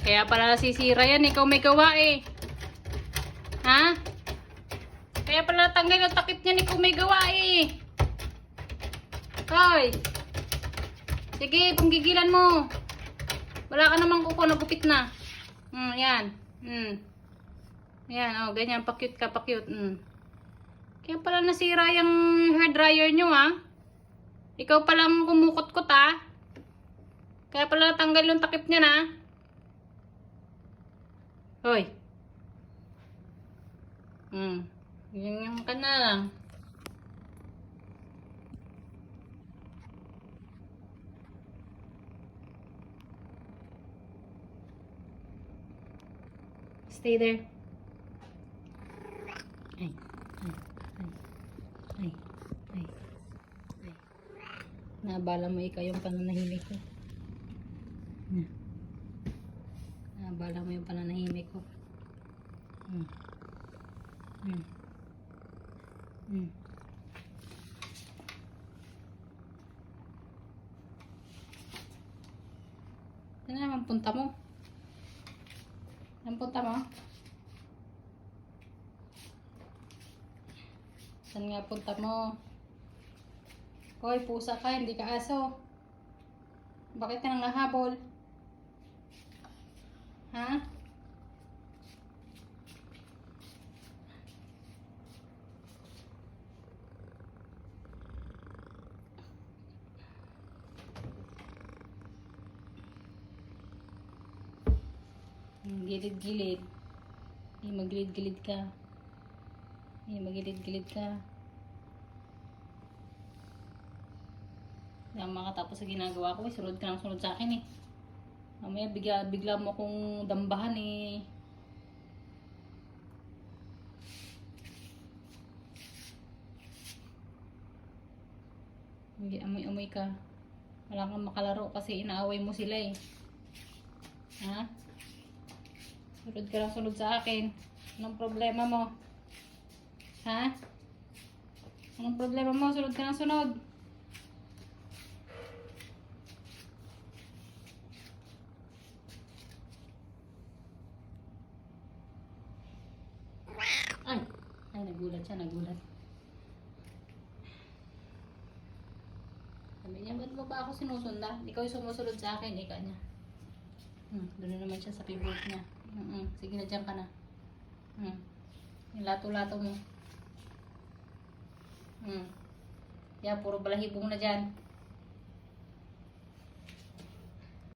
Kaya pala nasisira yan. Ikaw may gawa eh. Ha? Kaya pala natanggal yung takip niyan. Ikaw may gawa eh. Hoy. Sige, panggigilan mo. Wala ka namang kuko. Nagupit na. Yan. Yan, oh, ganyan. Pa-cute ka, pa-cute. Kaya pala nasira yung hair dryer nyo, ha? Ikaw palang kumukot-kot, ha? Kaya pala natanggal yung takip niya, na. Hoy. Ganyan ka na lang. Stay there. Ay. Naabala mo ikaw yung pananahimik ko. Naabala mo yung pananahimik ko. Saan naman punta mo? Saan punta mo? Saan nga punta mo? Hoy, pusa ka, hindi ka aso. Bakit ka nang nahabol? Ha? Gilid-gilid. Magilid-gilid ka. Magilid-gilid ka. Hindi makatapos sa ginagawa ko. Sunod ka ng sunod sa akin eh. Mamaya bigla mo akong dambahan eh. Hindi, amoy-amoy ka. Wala kang makalaro kasi inaaway mo sila eh. Ha? Sunod ka ng sunod sa akin. Anong problema mo? Ha? Anong problema mo? Sunod ka ng sunod. Ay, nagulat siya, nagulat. Sabi niya, ba't mo ba ako sinusunda? Ikaw yung sumusunod sa akin, ika niya. Doon na naman siya sa favorite niya. Sige na, dyan ka na. Yung lato-lato mo. Puro balahibong na dyan.